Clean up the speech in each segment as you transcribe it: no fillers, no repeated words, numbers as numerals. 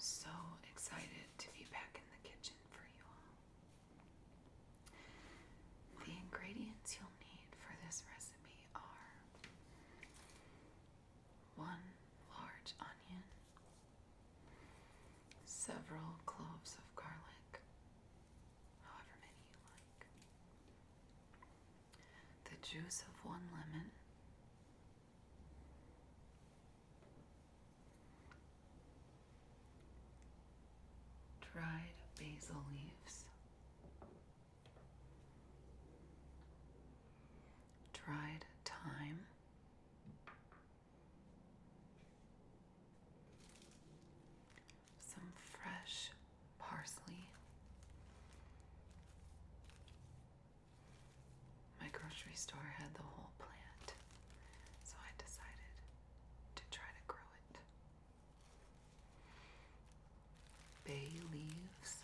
so excited to be back in the kitchen for you all. The ingredients you'll need for this recipe are 1 large onion, several cloves of garlic, however many you like, the juice of 1 lemon, dried basil leaves, dried thyme, some fresh parsley. My grocery store had the whole plant, so I decided to try to grow it. Bay leaves,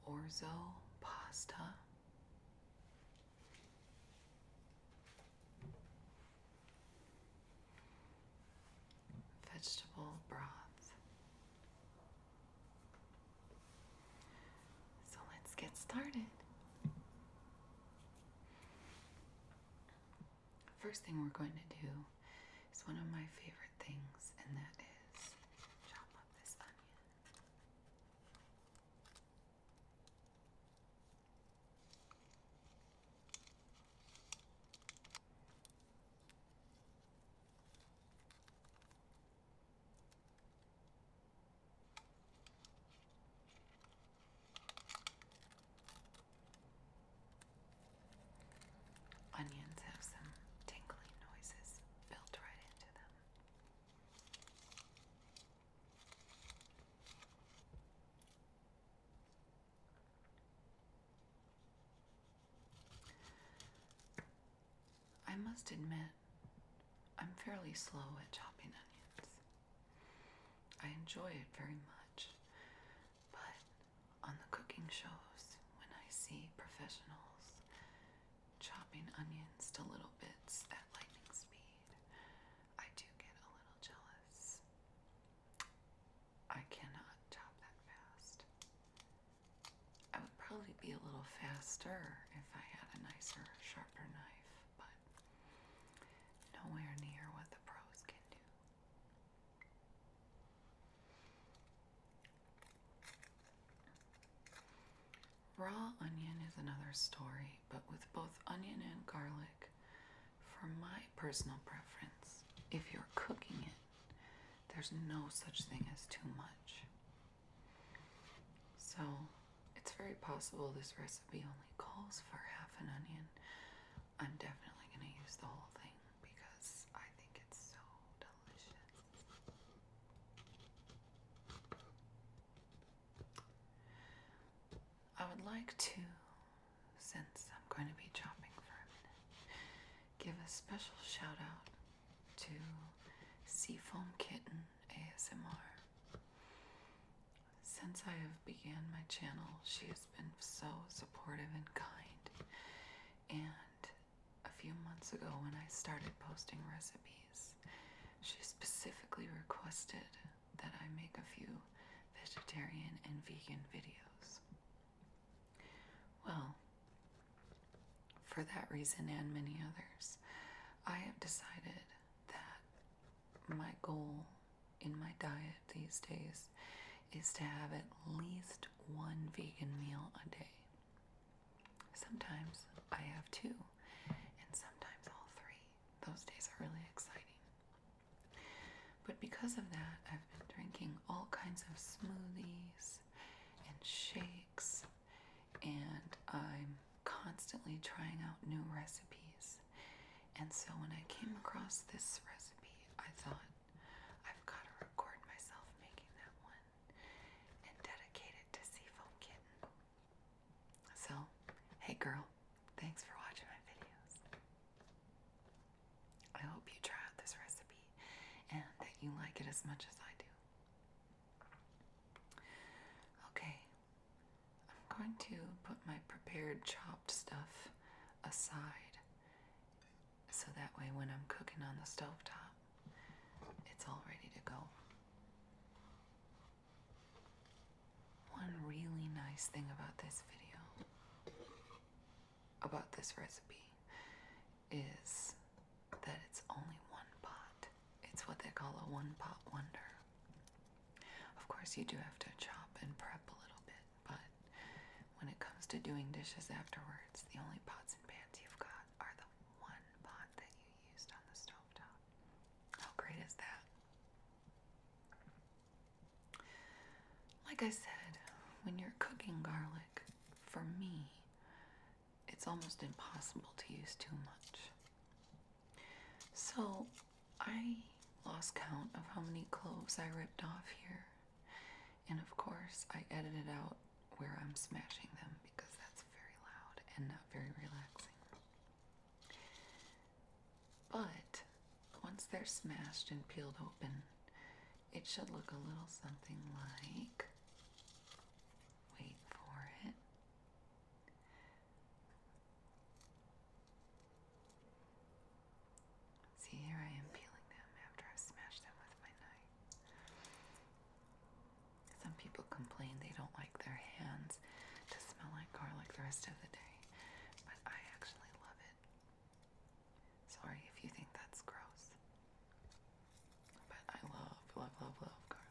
Orzo pasta, vegetable broth. So let's get started. First thing we're going to do is one of my favorite things, and that is chop up this onion. Onions have some tingling noises built right into them. I must admit, I'm fairly slow at chopping onions. I enjoy it very much, but on the cooking shows, when I see professionals chopping onions to little bits at lightning speed, I do get a little jealous. I cannot chop that fast. I would probably be a little faster if I had a nicer, sharper knife, but nowhere near what the pros can do. Raw onion is another story, but with both onion and garlic, for my personal preference, if you're cooking it, there's no such thing as too much. So it's very possible this recipe only calls for half an onion. I'm definitely going to use the whole thing because I think it's so delicious. I would like to, since I'm going to be chopping for a minute, give a special shout out to Seafoam Kitten ASMR. Since I have began my channel, she has been so supportive and kind. And a few months ago when I started posting recipes, she specifically requested that I make a few vegetarian and vegan videos. Well, for that reason and many others, I have decided that my goal in my diet these days is to have at least 1 vegan meal a day. Sometimes I have 2, and sometimes all 3. Those days are really exciting. But because of that, I've been drinking all kinds of smoothies and shakes, and I'm constantly trying out new recipes. And so when I came across this recipe, I thought, I've got to record myself making that one and dedicate it to Seafoam Kitten. So, hey girl, thanks for watching my videos. I hope you try out this recipe and that you like it as much as I do. Okay, I'm going to put my prepared chopped stuff aside so that way when I'm cooking on the stovetop, it's all ready to go. One really nice thing about this video, about this recipe, is that it's only one pot. It's what they call a one-pot wonder. Of course, you do have to chop and prep a little bit, but when it comes to doing dishes afterwards, the only pots and pans you've got are the one pot that you used on the stovetop. How great is that? Like I said, when you're cooking garlic, for me, it's almost impossible to use too much. So I lost count of how many cloves I ripped off here. And of course, I edited out where I'm smashing them because that's very loud and not very relaxing. But once they're smashed and peeled open, it should look a little something like, wait for it. See, here I am peeling them after I smashed them with my knife. Some people complain they don't like their hands to smell like garlic the rest of the day, but I actually love it. Sorry if you think that's gross, but I love, love, love, love garlic.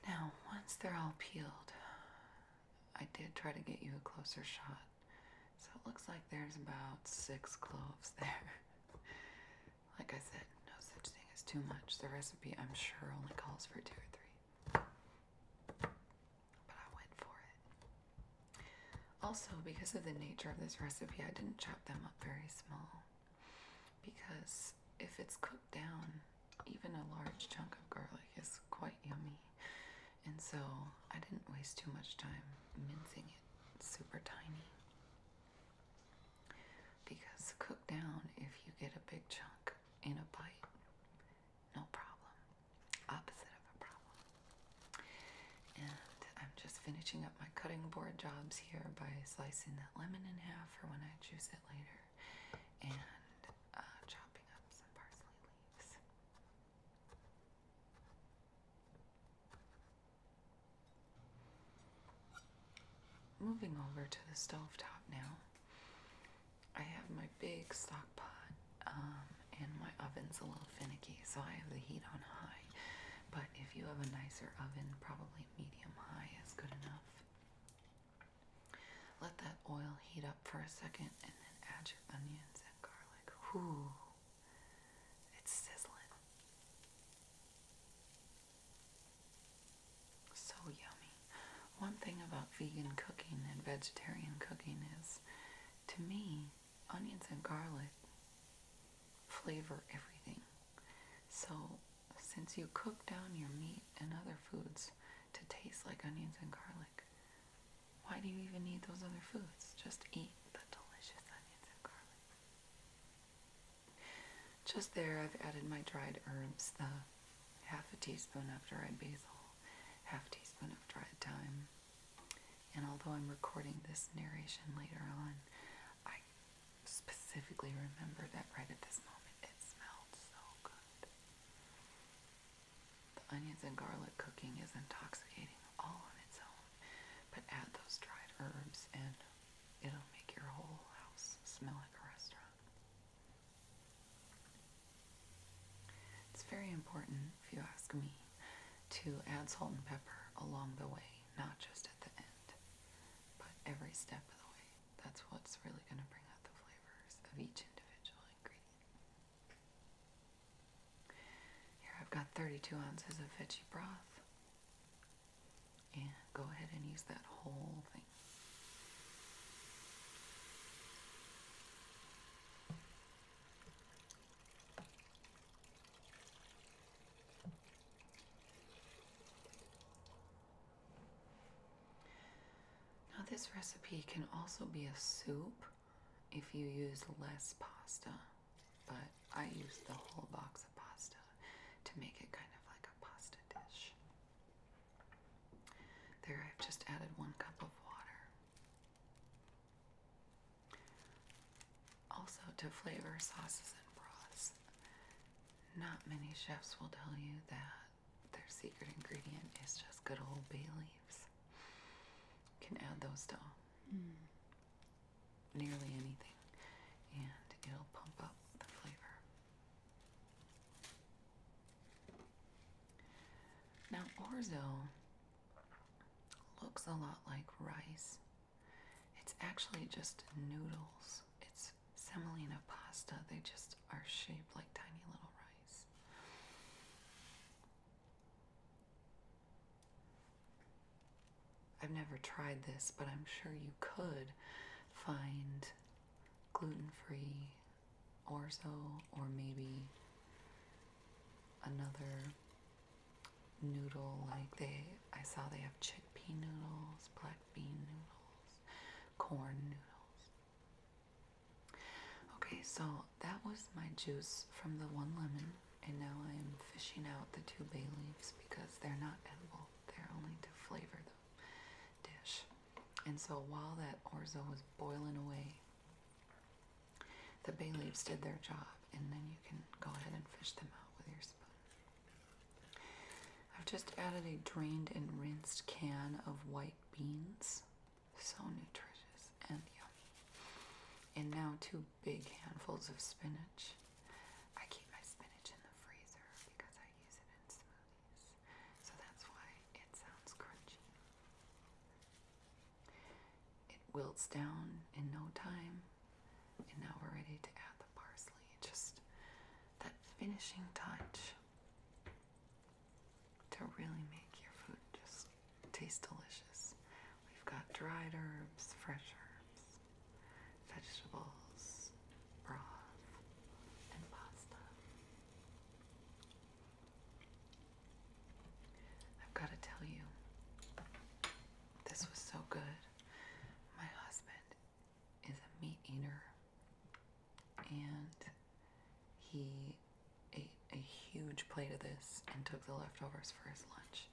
Now, once they're all peeled, I did try to get you a closer shot. So it looks like there's about 6 cloves there. Like I said, no such thing as too much. The recipe, I'm sure, only calls for 2 or 3. But I went for it. Also, because of the nature of this recipe, I didn't chop them up very small. Because if it's cooked down, even a large chunk of garlic is quite yummy. And so I didn't waste too much time mincing it super tiny. Because cooked down, if you get a big chunk in a bite, no problem. Opposite of a problem. And I'm just finishing up my cutting board jobs here by slicing that lemon in half for when I juice it later. And chopping up some parsley leaves. Moving over to the stovetop now. I have my big stock pot, and my oven's a little finicky, so I have the heat on high. But if you have a nicer oven, probably medium-high is good enough. Let that oil heat up for a second, and then add your onions and garlic. Whoo! It's sizzling. So yummy. One thing about vegan cooking and vegetarian cooking is, to me, onions and garlic flavor everything. So, since you cook down your meat and other foods to taste like onions and garlic, why do you even need those other foods? Just eat the delicious onions and garlic. Just there, I've added my dried herbs, the half a teaspoon of dried basil, half teaspoon of dried thyme. And although I'm recording this narration later on, I specifically remember that right at this moment it smelled so good. The onions and garlic cooking is intoxicating all on its own, but add those dried herbs and it'll make your whole house smell like a restaurant. It's very important, if you ask me, to add salt and pepper along the way, not just at the end, but every step of the way. That's what's really going to bring out the flavors of each individual ingredient. Here I've got 32 ounces of veggie broth, and go ahead and use that whole thing. Now this recipe can also be a soup if you use less pasta, but I use the whole box of pasta to make it kind of like a pasta dish. There, I've just added 1 cup of water. Also, to flavor sauces and broths, not many chefs will tell you that their secret ingredient is just good old bay leaves. You can add those to nearly anything, and it'll pump up the flavor. Now, orzo looks a lot like rice. It's actually just noodles. It's semolina pasta. They just are shaped like tiny little rice. I've never tried this, but I'm sure you could find gluten-free orzo, or maybe another noodle like I saw they have chickpea noodles, black bean noodles, corn noodles. Okay, so that was my juice from the 1 lemon, and now I am fishing out the 2 bay leaves because they're not edible. They're only to flavor the dish. And so while that orzo was boiling away, the bay leaves did their job, and then you can go ahead and fish them out with your spoon. I've just added a drained and rinsed can of white beans. So nutritious and yummy. And now 2 big handfuls of spinach. I keep my spinach in the freezer because I use it in smoothies. So that's why it sounds crunchy. It wilts down in no time. And now we're ready to add the parsley. Just that finishing touch to really make your food just taste delicious. We've got dried herbs, fresh herbs, vegetables, broth, and pasta. I've got to tell you, this was so good. My husband is a meat eater, and he ate a huge plate of this and took the leftovers for his lunch,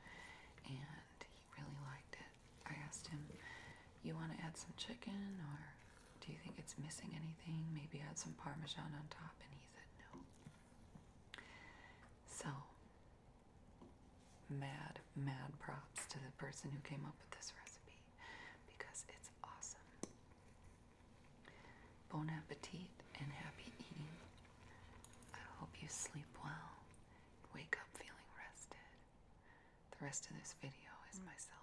and he really liked it. I asked him, you want to add some chicken, or do you think it's missing anything? Maybe add some Parmesan on top, and he said no. So, mad props to the person who came up with this recipe, because it's awesome. Bon appetit and happy eating. I hope you sleep well, wake up feeling rested. The rest of this video is myself